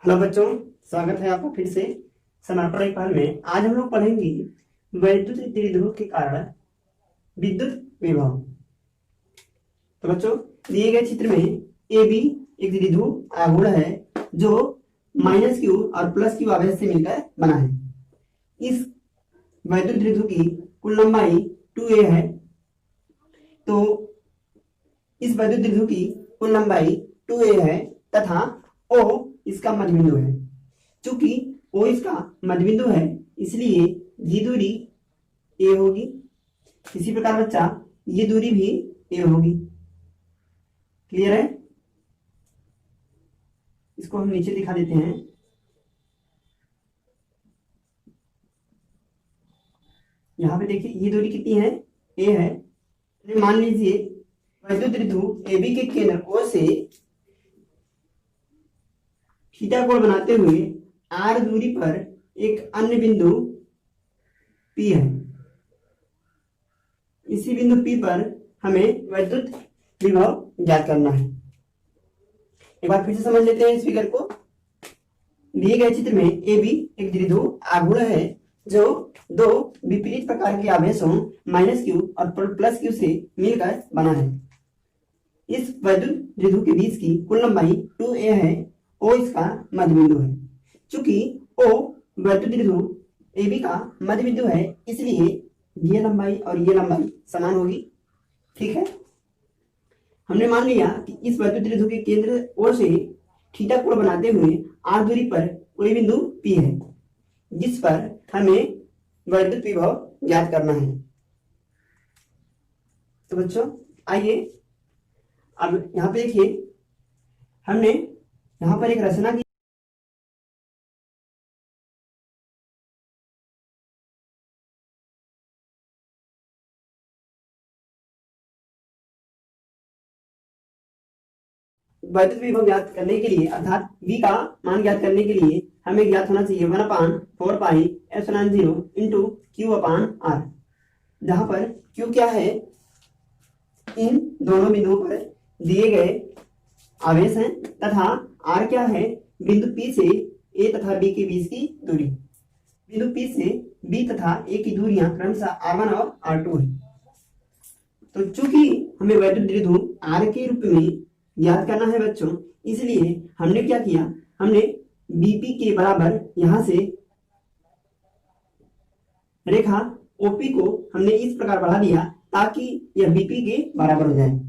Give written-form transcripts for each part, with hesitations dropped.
Hello बच्चों, स्वागत है आपका फिर से समर्पण पाठ में। आज हम लोग पढ़ेंगे वैद्युत द्विध्रुव के कारण विद्युत विभव। तो बच्चों, दिए गए चित्र में ए बी एक द्विध्रुव आघूर्ण है जो माइनस क्यू और प्लस क्यू आवेश से मिलकर बना है। इस वैद्युत द्विध्रुव की कुल लंबाई 2a है। तो इस वैद्युत द्विध्रुव की कुल लंबाई 2a है तथा O इसका मध्यबिंदु है। चूंकि O इसका मध्यबिंदु है इसलिए ये दूरी A होगी। इसी प्रकार बच्चा ये दूरी भी A होगी। क्लियर है? इसको हम नीचे दिखा देते हैं। यहां पे देखिए ये दूरी कितनी है? A है। मान लीजिए वैद्युत द्विध्रुव AB के केंद्र O से थीटा कोण बनाते हुए r दूरी पर एक अन्य बिंदु P है। इसी बिंदु P पर हमें वैद्युत विभव ज्ञात करना है। एक बार फिर से समझ लेते हैं इस फिगर को। दिए गए चित्र में AB एक द्विध्रुव आघूर्ण है जो दो विपरीत प्रकार के आवेशों माइनस क्यू और प्लस क्यू से मिलकर बना है। इस वैद्युत द्विध्रुव के बीच की कुल लंबाई 2a है। O इसका मध्यबिंदु है। चूंकि O वैद्युत द्विध्रुव AB का मध्यबिंदु है इसलिए ये लंबाई और ये लंबाई समान होगी। ठीक है, हमने मान लिया कि इस वैद्युत द्विध्रुव के केंद्र O से थीटा कोण बनाते हुए r दूरी पर कोई बिंदु P है जिस पर हमें वैद्युत विभव ज्ञात करना है। तो बच्चों आइए अब यहाँ पे देखिए, हमने यहाँ पर एक रचना की। वैद्युत विभव ज्ञात करने के लिए अर्थात V का मान ज्ञात करने के लिए हमें ज्ञात होना चाहिए 1/4 पाई एप्सिलॉन 0 इंटू Q/R, जहां पर Q क्या है? इन दोनों बिंदुओं पर दिए गए आवेश हैं तथा R क्या है? बिंदु P से A तथा B के बीच की दूरी। बिंदु P से B तथा A की दूरियां क्रमशः R1 और R2 है। तो चूंकि हमें वैद्युत द्विध्रुव R के रूप में ज्ञात करना है बच्चों, इसलिए हमने क्या किया? हमने BP के बराबर यहां से रेखा OP को हमने इस प्रकार बढ़ा दिया ताकि यह BP के बराबर हो जाए।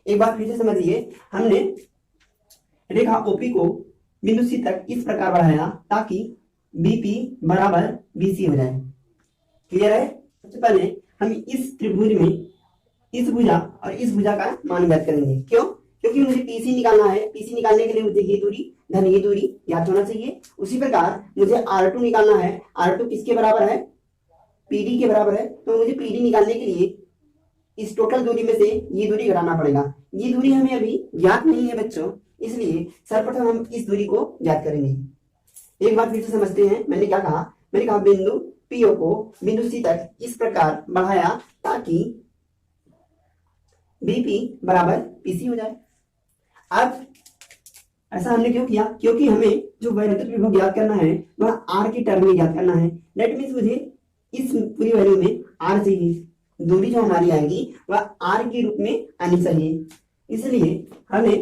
एक बार फिर से समझिए, हमने रेखा OP को बिंदु C तक इस प्रकार बढ़ाया ताकि BP बराबर BC हो जाए। क्लियर है? सबसे पहले हम इस त्रिभुज में इस भुजा और इस भुजा का मान ज्ञात करेंगे। क्यों? क्योंकि मुझे PC निकालना है। PC निकालने के लिए मुझे ये दूरी धन ये दूरी ज्ञात होना चाहिए। उसी प्रकार मुझे R2 निकालना है। R2 किसके बराबर है? PD के बराबर है। तो मुझे PD निकालने के लिए इस टोटल दूरी में से ये दूरी घटाना पड़ेगा। ये दूरी हमें अभी ज्ञात नहीं है बच्चों, इसलिए सर्वप्रथम हम इस दूरी को ज्ञात करेंगे। एक बार फिर से समझते हैं। मैंने क्या कहा? मैंने कहा बिंदु PO को बिंदु C तक इस प्रकार बढ़ाया ताकि BP बराबर PC हो जाए। अब ऐसा हमने क्यों किया? क्योंकि हमें जो वैद्युत विभव ज्ञात करना है वह R की टर्म में ज्ञात करना है। दैट मीन्स मुझे इस पूरी वैल्यू में R चाहिए। दूरी जो हमारी आएगी वह R के रूप में आनी चाहिए। इसलिए हमें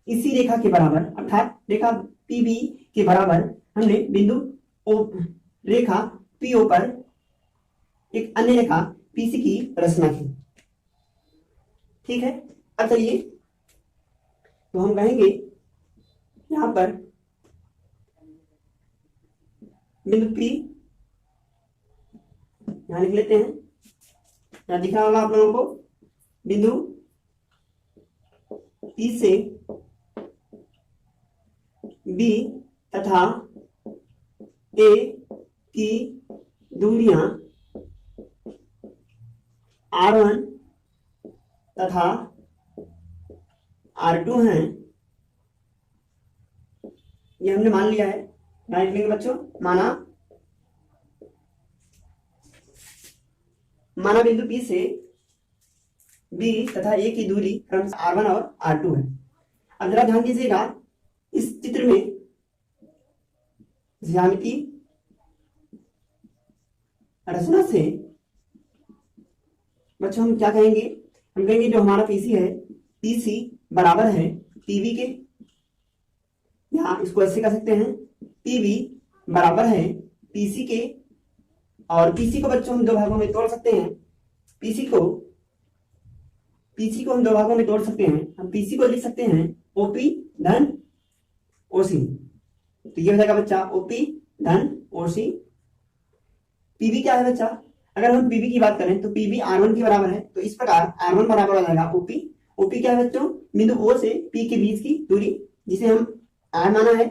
इसी रेखा के बराबर अर्थात रेखा PB के बराबर हमने बिंदु O रेखा PO पर एक अन्य रेखा PC की रचना की। ठीक है, अब चलिए तो हम कहेंगे यहां पर बिंदु P यहां लिख लेते हैं। यहां दिख रहा होगा आप लोगों को बिंदु P से B तथा A की दूरियां R1 तथा R2 हैं। ये हमने मान लिया है। लिख लेंगे बच्चों। माना बिंदु P से B तथा A की दूरी क्रमशः R1 और R2 है। अब जरा ध्यान दीजिएगा, इस चित्र में ज्यामिति रचना से बच्चों हम क्या कहेंगे, हम कहेंगे जो हमारा पीसी है, पीसी बराबर है पीवी के, या इसको ऐसे कह सकते हैं पीवी बराबर है पीसी के। और पीसी को बच्चों हम दो भागों में तोड़ सकते हैं, पीसी को हम दो भागों में तोड़ सकते हैं। हम पीसी को लिख सकते हैं ओपी धन ओसी, तो ये हो जाएगा बच्चा ओपी धन ओसी। पीवी क्या है बच्चा, अगर हम पीवी की बात करें तो पीवी R1 के बराबर है, तो इस प्रकार R1 बराबर हो जाएगा ओपी। ओपी क्या है बच्चों, बिंदु O से P के बीच की दूरी, जिसे हम R माना है।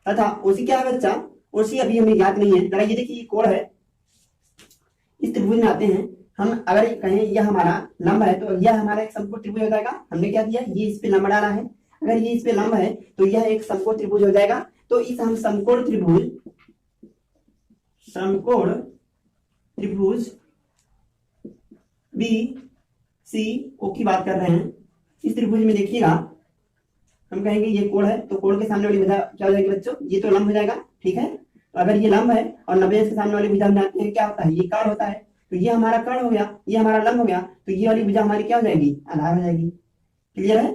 तथा ओसी क्या है बच्चा, ओसी अभी हमें ज्ञात नहीं है। जरा ये देखिए कोण है, इस त्रिभुज में आते हैं हम, अगर कहें यह हमारा लंब है तो यह हमारा एक समकोण त्रिभुज हो जाएगा। हमने क्या किया, ये इस पे लंब डाला है, अगर ये इस पे लंब है तो यह एक समकोण त्रिभुज हो जाएगा। तो इस हम समकोण त्रिभुज बी सी ओ की बात कर रहे हैं। इस त्रिभुज में देखिएगा, हम कहेंगे ये कोण है, तो कोण के सामने वाली भुजा क्या हो जाएगी बच्चों, ये तो लंब हो जाएगा, ठीक है। तो अगर ये लंब है और 90 अंश के सामने वाली भुजा हम जानते हैं क्या होता है, ये कर्ण होता है, तो ये हमारा कर्ण हो गया, ये हमारा लंब हो गया, तो ये वाली भुजा हमारी क्या हो जाएगी, आधार हो जाएगी। क्लियर है।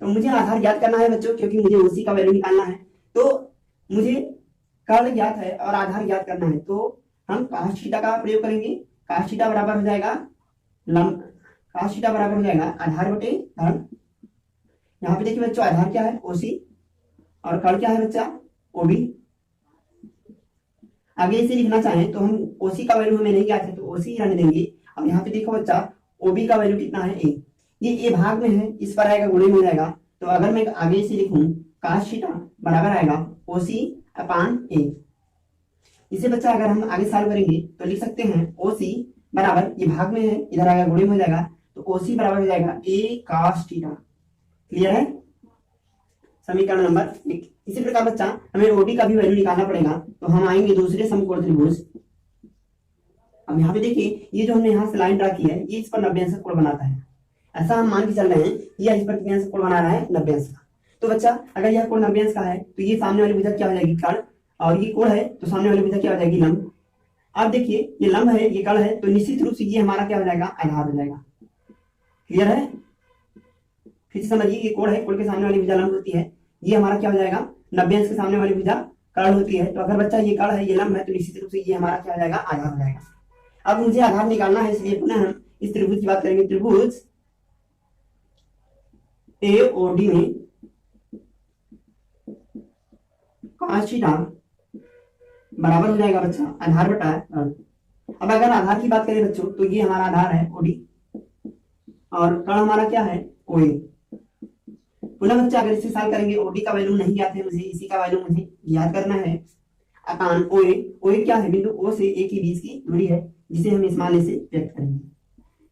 तो मुझे आधार ज्ञात करना है बच्चों, क्योंकि मुझे उसी का वैल्यू निकालना है। तो मुझे कर्ण ज्ञात है और आधार ज्ञात करना है, तो हम cos थीटा का प्रयोग करेंगे। cos थीटा बराबर हो जाएगा cos थीटा बराबर हो जाएगा आधार बटे धन। यहाँ पे देखिए बच्चों आधार क्या है ओसी, और कर्ण क्या है बच्चा ओबी। आगे इसे लिखना चाहें तो हम ओसी का वैल्यू हमें नहीं ज्ञात है, तो ओसी रहने देंगे। अब यहाँ पे देखो बच्चा ओबी का वैल्यू कितना है, ए। ये ए भाग में है, इस पर आएगा गुणे में हो जाएगा। तो अगर मैं आगे इसे लिखूं cos थीटा बराबर आएगा ओसी अपान ए। इसे बच्चा अगर हम आगे सॉल्व करेंगे तो लिख सकते हैं ओसी बराबर, ये भाग में है, इधर आएगा गुणे में हो जाएगा, तो ओसी बराबर हो जाएगा ए cos थीटा। क्लियर है, समीकरण नंबर 1। इसी प्रकार बच्चा हमें ओडी का भी वैल्यू निकालना पड़ेगा, तो हम आएंगे दूसरे समकोण त्रिभुज। अब यहाँ पे देखिए ये जो हमने यहाँ से लाइन ड्रा की है, ये इस पर 90 अंश कोण बनाता है, ऐसा हम मान के चल रहे हैं। यह इस पर कितने अंश कोण बना रहा है, 90 अंश का। तो बच्चा अगर यह कोण 90 अंश का है तो ये सामने वाली भुजा क्या हो जाएगी, कर्ण, और ये कोण है तो सामने वाली भुजा क्या हो जाएगी, लंब। अब देखिए ये लंब है, ये कर्ण है, तो निश्चित रूप से ये हमारा क्या हो जाएगा, आधार हो जाएगा। क्लियर है, फिर से समझिए, ये कोण है, कोण के सामने वाली भुजा लंब होती है, ये हमारा क्या हो जाएगा 90 अंश के सामने वाली भुजा कर्ण होती है। तो अगर बच्चा ये कर्ण है, ये लंब है, तो निश्चित रूप से ये हमारा क्या हो जाएगा, आधार हो जाएगा। अब मुझे आधार निकालना है, इसलिए पुनः हम इस त्रिभुज की बात करेंगे। त्रिभुज एओडी में cos थीटा बराबर हो जाएगा बच्चा आधार बटा कर्ण। अब अगर आधार की बात करें बच्चों, तो ये हमारा आधार है ओडी, और कर्ण हमारा क्या है ओए। पुनः बच्चा अगर इसे सॉल्व करेंगे, ओडी का वैल्यू नहीं ज्ञात है मुझे, इसी का वैल्यू मुझे ज्ञात करना है। अपान ओए, ओए क्या है, बिंदु ओ से ए के बीच की दूरी है, जिसे हम इस मान से व्यक्त करेंगे।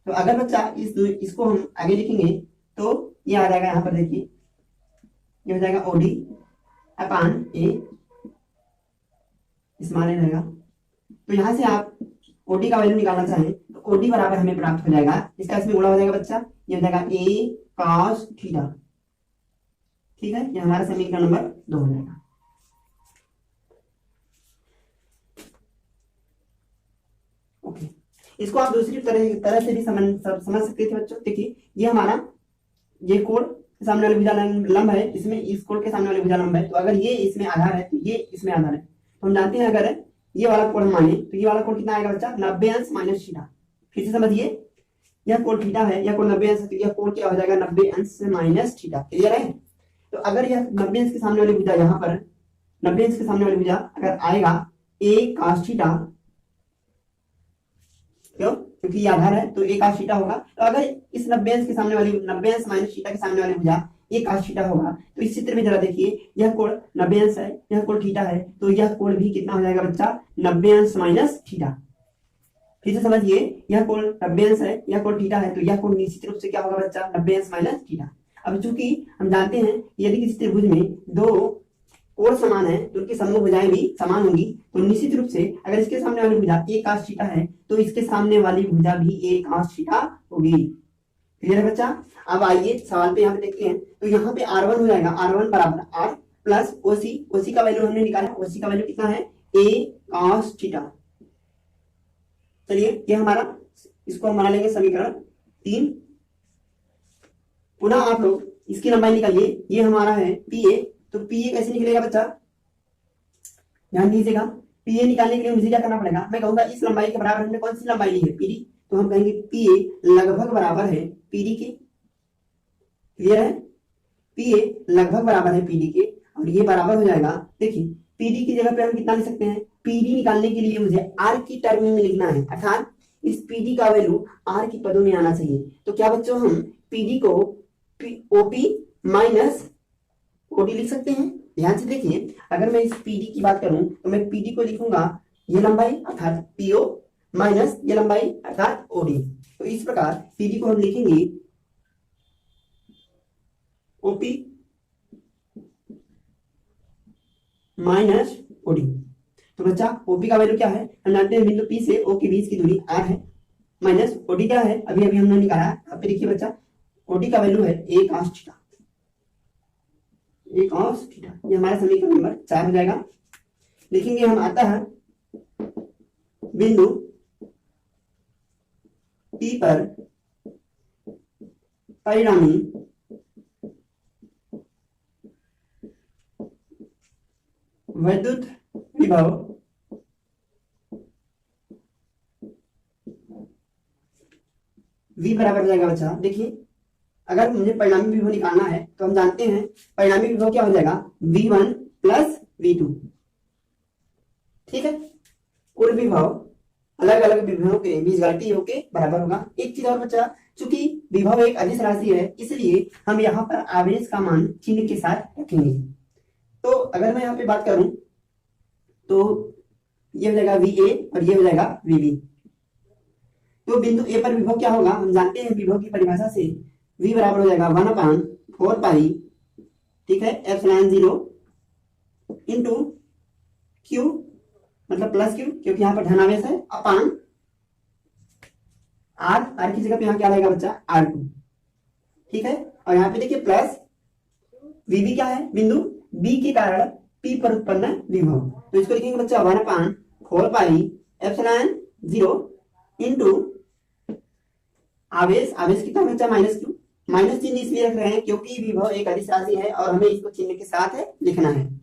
तो अगर बच्चा इसको हम आगे लिखेंगे तो ये आ जाएगा, यहाँ पर देखिए ये हो जाएगा ओडी अपान ए, इस मान रहेगा। तो यहां से आप ओडी का वैल्यू निकालना चाहें तो ओडी बराबर हमें प्राप्त हो जाएगा, इसका इसमें गुणा हो जाएगा बच्चा, ये हो जाएगा ए cos थीटा। ठीक है, ये हमारा समीकरण नंबर 2 हो जाएगा। ओके, इसको आप दूसरी तरह से भी समझ सकते थे बच्चों। देखिए ये हमारा ये कोण के सामने वाली भुजा लंब है, इसमें इस कोण के सामने वाली भुजा लंब है, तो अगर ये इसमें आधार है तो ये इसमें आधार है, तो हम जानते हैं अगर ये वाला कोण माने तो ये वाला कोण कितना आएगा बच्चा, 90 अंश माइनस थीटा। फिर से समझिए, यह कोण थीटा है, यह कोण 90 अंश है, तो यह कोण क्या हो जाएगा, 90 अंश माइनस थीटा। क्लियर है। तो अगर यह 90 अंश के सामने वाली भुजा, यहाँ पर 90 अंश के सामने वाली भुजा अगर आएगा ए cos थीटा, क्यों, क्योंकि ये आधार है, तो ए cos थीटा होगा। तो अगर इस 90 अंश के सामने वाली 90 अंश माइनस थीटा के सामने वाली भुजा ये cos थीटा होगा, तो इस चित्र में जरा देखिए, यह कोण 90 अंश है, यह कोण थीटा है, तो यह कोण भी कितना हो जाएगा बच्चा, 90 अंश माइनस थीटा। फिर से समझिए, यह कोण 90 अंश है, यह कोण थीटा है, तो यह कोण निश्चित रूप से क्या होगा बच्चा, 90 अंश माइनस थीटा। अब चूंकि हम जानते हैं यदि किसी त्रिभुज में दो कोण समान है तो उनकी समूह भुजाएं भी समान होंगी, तो निश्चित रूप से अगर इसके सामने वाली भुजा ए cos थीटा है तो इसके सामने वाली भुजा भी ए cos थीटा होगी। क्लियर है बच्चा। अब आइए सवाल पे यहाँ पे देखते हैं, तो यहाँ पे R1 हो जाएगा, R1 बराबर R प्लस ओसी, ओसी का वैल्यू हमने निकाला, ओसी का वैल्यू कितना है ए कॉस थीटा। चलिए ये हमारा, इसको हम बना लेंगे समीकरण 3। पुनः आप लोग इसकी लंबाई निकालिए, ये हमारा है पी ए, तो पी ए कैसे निकलेगा बच्चा, ध्यान दीजिएगा। पी ए निकालने के लिए मुझे क्या करना पड़ेगा, मैं कहूंगा इस लंबाई के बराबर हमने कौन सी लंबाई ली है पीडी, तो हम कहेंगे पी ए लगभग बराबर है पीडी के। क्लियर है, पी ए लगभग बराबर है पीडी के, और ये बराबर हो जाएगा, देखिए पीडी की जगह पे हम कितना लिख सकते हैं, पीडी निकालने के लिए मुझे आर की टर्म में लिखना है, अर्थात इस पीडी का वैल्यू आर की पदों में आना चाहिए। तो क्या बच्चों हम पीडी को ओपी माइनस ओडी लिख सकते हैं। ध्यान से देखिए, अगर मैं इस पीडी की बात करूं तो मैं पीडी को लिखूंगा ये लंबाई अर्थात पीओ माइनस ये लंबाई अर्थात ओडी। तो इस प्रकार पीडी को हम लिखेंगे ओपी माइनस ओडी। तो बच्चा ओपी का वैल्यू क्या है, हम जानते हैं बिंदु पी से ओ के बीच की दूरी आर है, माइनस ओडी क्या है अभी अभी हमने निकाला है। यहाँ पे देखिए बच्चा ओडी का वैल्यू है ए कॉस थीटा, ए कॉस थीटा। ये हमारा समीकरण नंबर 4 हो जाएगा। लिखेंगे हम, आता है बिंदु P पर परिणामी विद्युत विभव V बराबर हो जाएगा बच्चा। देखिए अगर मुझे परिणामी विभव निकालना है तो हम जानते हैं परिणामी विभव क्या हो जाएगा V1 प्लस V2। ठीक है, कुल विभव अलग अलग विभवों के बीजगणितीय के बराबर होगा। एक चीज और बच्चा, चूंकि विभव एक अदिश राशि है इसलिए हम यहाँ पर आवेश का मान चिन्ह के साथ रखेंगे। तो अगर मैं यहाँ पे बात करूं तो ये हो जाएगा VA और ये हो जाएगा VB। तो बिंदु ए पर विभव क्या होगा, हम जानते हैं विभव की परिभाषा से V बराबर हो जाएगा 1/4 पाई, ठीक है, एप्सिलॉन 0 इंटू Q मतलब प्लस Q, क्योंकि यहाँ पर धनावेश है, अपान R की जगह पे यहाँ क्या आएगा बच्चा R2। ठीक है, और यहाँ पे देखिए प्लस VB क्या है, बिंदु B के कारण P पर उत्पन्न विभव। तो इसको लिखेंगे बच्चा 1/4 पाई एप्सिलॉन 0 इंटू आवेश, आवेश कितना बच्चा माइनस Q, माइनस चिन्ह इसलिए रख रहे हैं क्योंकि विभव एक अदिश राशि है और हमें इसको चिन्ह के साथ लिखना है,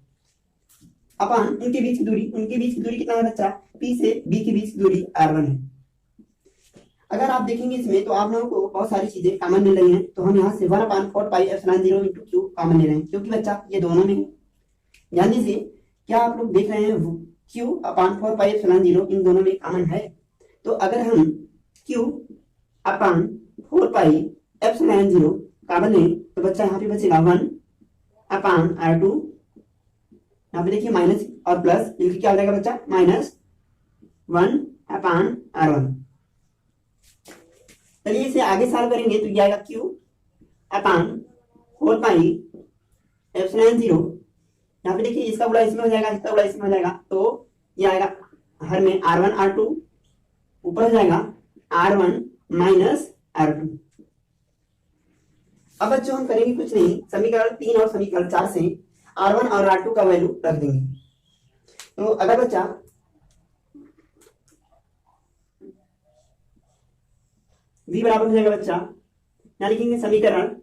अपान उनके बीच की दूरी, उनके बीच की दूरी कितना है बच्चा, P से B के बीच की दूरी R1 है। अगर आप देखेंगे इसमें तो आप लोगों को बहुत सारी चीजें कॉमन मिल रही हैं, तो हम यहाँ से 1/4 pi epsilon 0 into Q common ले रहे हैं, क्योंकि बच्चा ये दोनों में है। ध्यान दीजिए, क्या आप लोग देख रहे हैं Q/4 पाई एप्सिलॉन 0 इन दोनों में कॉमन है। तो अगर हम Q/4 पाई एप्सिलॉन 0 कॉमन लें तो बच्चा यहाँ पे बचेगा 1/R2, यहाँ पे देखिए माइनस और प्लस मिलकर क्या हो जाएगा बच्चा -1/R1। चलिए इसे आगे सॉल्व करेंगे तो ये आएगा Q/4 पाई एप्सिलॉन 0, यहाँ पे देखिए इसका गुणा इसमें हो जाएगा, इसका गुणा इसमें हो जाएगा, तो ये आएगा हर में R1 R2, ऊपर हो जाएगा R1 माइनस R2। अब बच्चों हम करेंगे कुछ नहीं, समीकरण 3 और समीकरण 4 से R1 और R2 का वैल्यू रख देंगे। तो अगर बच्चा V बराबर हो जाएगा बच्चा, यहाँ लिखेंगे समीकरण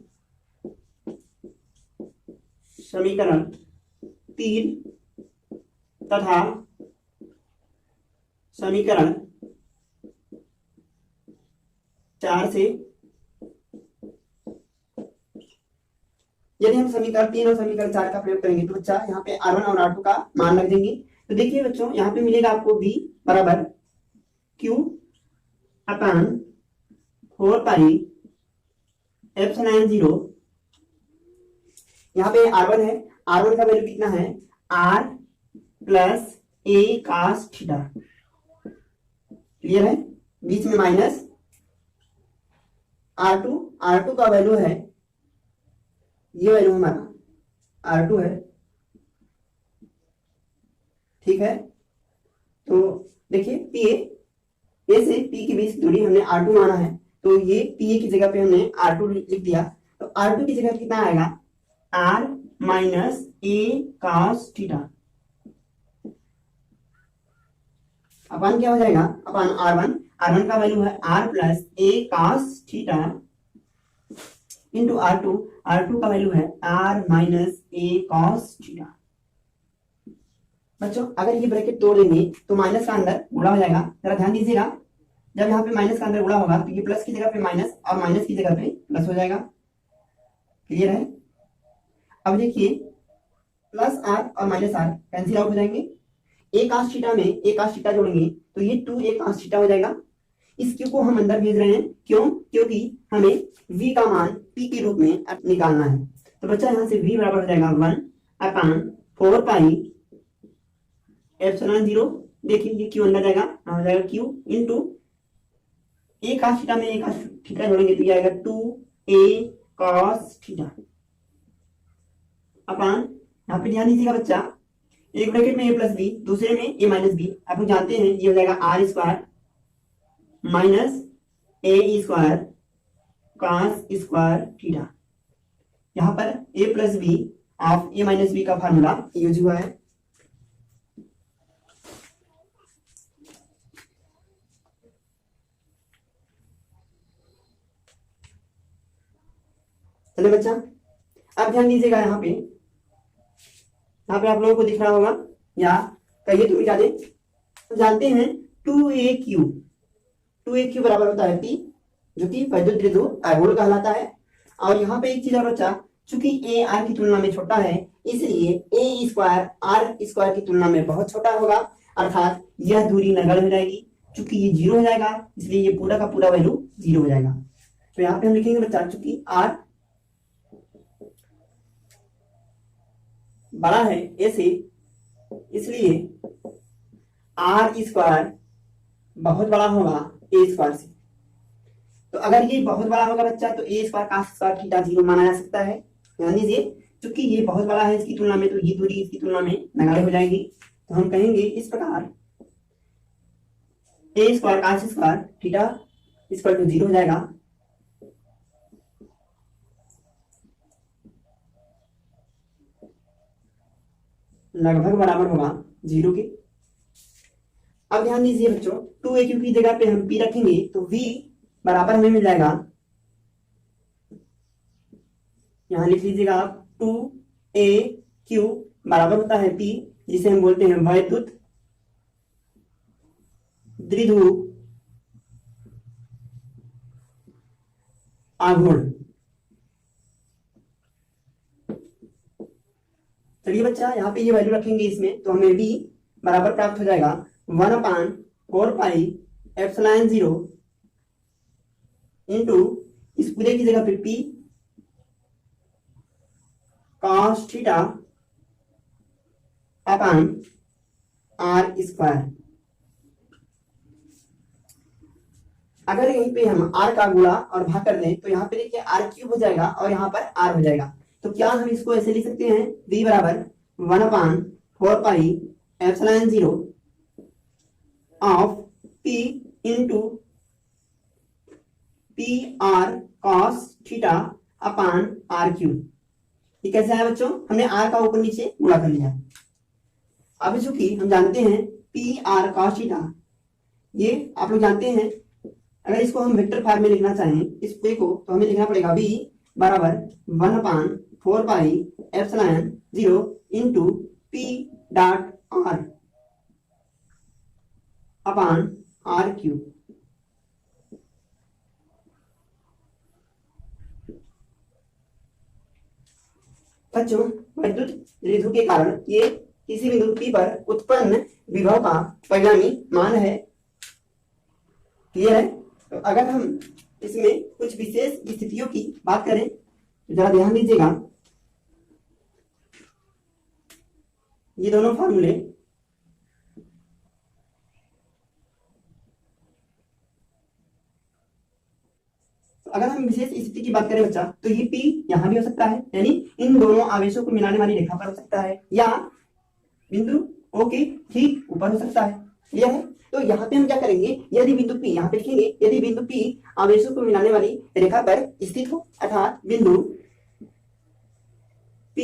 3 तथा समीकरण 4 से यदि हम समीकरण 3 और समीकरण 4 का प्रयोग करेंगे तो बच्चा यहाँ पे R1 और R2 का मान रख देंगे। तो देखिए बच्चों यहाँ पे मिलेगा आपको V बराबर Q/4 पाई एप्सिलॉन 0, यहाँ पे R1 है, R1 का वैल्यू कितना है R plus A cos theta. Clear है, बीच में माइनस R2 का वैल्यू है, ये वैल्यू हमारा R2 है। ठीक है, तो देखिए A से P के बीच दूरी हमने R2 माना है, तो ये PA की जगह पे हमने R2 लिख दिया। तो R2 की जगह कितना आएगा R माइनस ए कॉस थीटा अपन क्या हो जाएगा, अपन R1 का वैल्यू है R प्लस ए कॉस थीटा इंटू R2 का वैल्यू है R माइनस ए कॉस थीटा। बच्चों अगर ये ब्रैकेट तोड़ देंगे तो माइनस का अंदर गुणा हो जाएगा, जरा ध्यान दीजिएगा। जब यहाँ पे माइनस का अंदर गुणा होगा तो ये प्लस की जगह पे माइनस और माइनस की जगह पे प्लस हो जाएगा। क्लियर है? अब देखिए प्लस आर और माइनस आर कैंसिल आउट हो जाएंगे। ए कॉस थीटा में ए कॉस थीटा जोड़ेंगे तो ये 2a कॉस थीटा हो जाएगा। इस क्यू को हम अंदर भेज रहे हैं, क्यों? क्योंकि हमें v का मान p के रूप में निकालना है। तो बच्चा यहाँ से v बराबर हो जाएगा 1/4 एप्सिलॉन 0। देखिए ये क्यू अंदर जाएगा, हो जाएगा q इंटू ए कॉस थीटा में ए कॉस थीटा जोड़ेंगे तो ये आएगा 2a कॉस थीटा अपन। यहाँ पे ध्यान दीजिएगा बच्चा, एक ब्रैकेट में a प्लस बी, दूसरे में a माइनस बी। आप लोग जानते हैं ये हो जाएगा r square minus a square cos square theta. यहाँ पर a plus b of a minus b का फार्मूला यूज हुआ है। चलिए बच्चा अब ध्यान दीजिएगा, यहाँ पे आप लोगों को दिख रहा होगा या कहिए तो मिटा दे। तो जानते हैं 2AQ बराबर होता है P, जो कि वैद्युत द्विध्रुव आघूर्ण कहलाता है। और यहाँ पे एक चीज और बच्चा, चूंकि A R की तुलना में छोटा है इसलिए A स्क्वायर R स्क्वायर की तुलना में बहुत छोटा होगा, अर्थात यह दूरी नगण्य हो जाएगी। चूंकि ये 0 हो जाएगा इसलिए ये पूरा का पूरा वैल्यू 0 हो जाएगा। तो यहाँ पे हम लिखेंगे बच्चा, चूंकि R बड़ा है ए से इसलिए आर स्क्वायर बहुत बड़ा होगा ए स्क्वायर से। तो अगर ये बहुत बड़ा होगा बच्चा तो ए स्क्वायर कॉस स्क्वायर थीटा 0 माना जा सकता है। ध्यान दीजिए, क्योंकि ये बहुत बड़ा है इसकी तुलना में तो ये दूरी इसकी तुलना में नगण्य हो जाएगी। तो हम कहेंगे इस प्रकार A square cos square theta equal to 0 हो जाएगा। लगभग बराबर होगा 0 के। अब ध्यान दीजिए बच्चों, 2AQ की जगह पे हम P रखेंगे तो V बराबर हमें मिल जाएगा, यहां लिख लीजिएगा आप 2AQ बराबर होता है P, जिसे हम बोलते हैं वैद्युत द्विध्रुव आघूर्ण। चलिए बच्चा यहाँ पे ये वैल्यू रखेंगे इसमें तो हमें V बराबर प्राप्त हो जाएगा 1/4 एप्सिलॉन 0 इंटू इस पूरे की जगह पे P cos theta upon R square. अगर यहीं पे हम R का गुणा और भाग कर दें तो यहाँ पे देखिए R क्यूब हो जाएगा और यहाँ पर R हो जाएगा। तो क्या हम इसको ऐसे लिख सकते हैं, v बराबर 1/4 epsilon 0 of p into P R cos theta upon R cube. ये कैसे है बच्चों, हमने R का ऊपर नीचे गुणा कर लिया। अब चूंकि हम जानते हैं पी आर कॉस थीटा, ये आप लोग जानते हैं। अगर इसको हम वेक्टर फॉर्म में लिखना चाहें इस पूरे को तो हमें लिखना पड़ेगा v बराबर 1/4 epsilon 0 into P dot are upon R cube. बच्चों वैद्युत द्विध्रुव के कारण ये किसी बिंदु P पर उत्पन्न विभव का परिणामी मान है। क्लियर है? तो अगर हम इसमें कुछ विशेष स्थितियों की बात करें तो जरा ध्यान दीजिएगा, ये दोनों फॉर्मूले तो अगर हम विशेष स्थिति की बात करें बच्चा तो ये P यहां भी हो सकता है, यानी इन दोनों आवेशों को मिलाने वाली रेखा पर हो सकता है, या बिंदु O के ठीक ऊपर हो सकता है। क्लियर है? तो यहाँ पे हम क्या करेंगे, यदि बिंदु P यहाँ पे लिखेंगे, यदि बिंदु P आवेशों को मिलाने वाली रेखा पर स्थित हो, अर्थात बिंदु P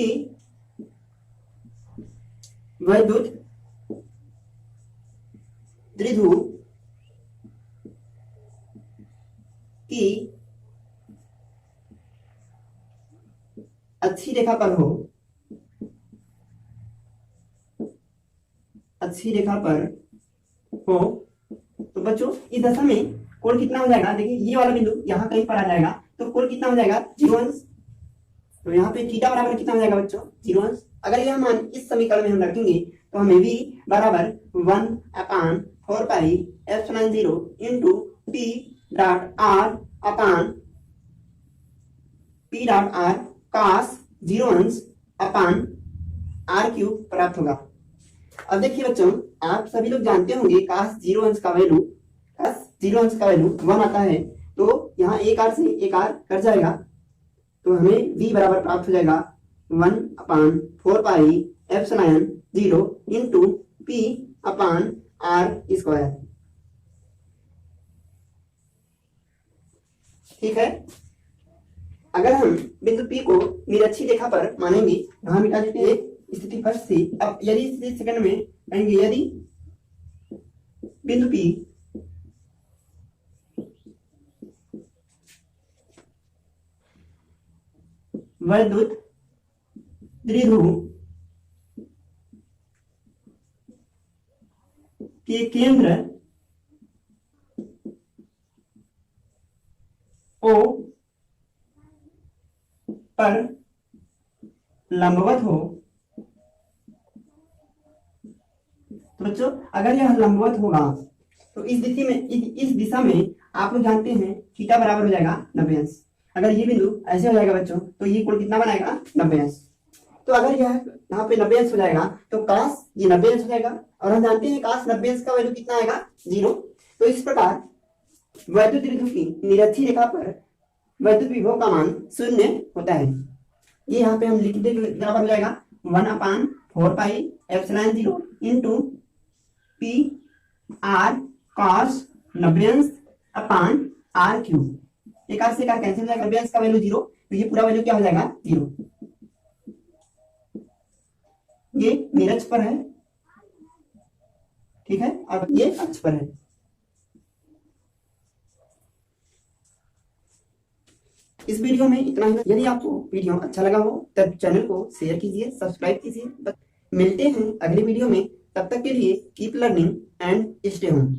वैद्युत द्विध्रुव की अच्छी रेखा पर हो, अच्छी रेखा पर हो, तो बच्चों इस दशा में कोण कितना हो जाएगा, देखिए ये वाला बिंदु यहाँ कहीं पर आ जाएगा, तो कोण कितना हो जाएगा 0 अंश। तो यहाँ पे थीटा बराबर कितना हो जाएगा बच्चों 0 अंश। अगर यह मान इस समीकरण में हम रखेंगे तो हमें v बराबर 1/4 pi epsilon 0 into p dot r अपान p डॉट r cos 0 अंश अपान r क्यूब प्राप्त होगा। अब देखिए बच्चों, आप सभी लोग जानते होंगे cos 0 अंश का वैल्यू 1 आता है, तो यहाँ एक आर से एक आर कट जाएगा, तो हमें v बराबर प्राप्त हो जाएगा 1/4 पाई एप्सिलॉन 0 इंटू p अपान r स्क्वायर। ठीक है, अगर हम बिंदु P को निरक्षी रेखा पर मानेंगे, यहाँ मिटा देते हैं स्थिति फर्स्ट से। अब यदि स्थिति सेकंड में कहेंगे, यदि बिंदु P वैद्युत द्विध्रुव के केंद्र O पर लंबवत हो, तो बच्चों अगर यह लंबवत होगा तो इस दिशा में आप लोग जानते हैं थीटा बराबर हो जाएगा 90 अंश। अगर ये बिंदु ऐसे हो जाएगा बच्चों, तो ये कोण कितना बनाएगा 90 अंश। तो अगर यह यहाँ पे 90 अंश हो जाएगा तो cos ये 90 अंश हो जाएगा, और हम जानते हैं cos 90 अंश का वैल्यू कितना आएगा 0। तो इस प्रकार वैद्युत द्विध्रुव की निरक्षी रेखा पर वैद्युत विभव का मान 0 होता है। ये यहाँ पे हम लिख दे बराबर हो जाएगा 1/4 pi epsilon 0 into p r cos 90 अंश अपान r क्यूब। एक आर से एक आर कैंसिल हो जाएगा, 90 अंश का वैल्यू 0, तो ये पूरा वैल्यू क्या हो जाएगा 0। ये निरक्ष पर है, ठीक है, और ये अक्ष पर है। इस वीडियो में इतना ही। यदि आपको वीडियो अच्छा लगा हो तब चैनल को शेयर कीजिए, सब्सक्राइब कीजिए। मिलते हैं अगली वीडियो में, तब तक के लिए keep learning and stay home.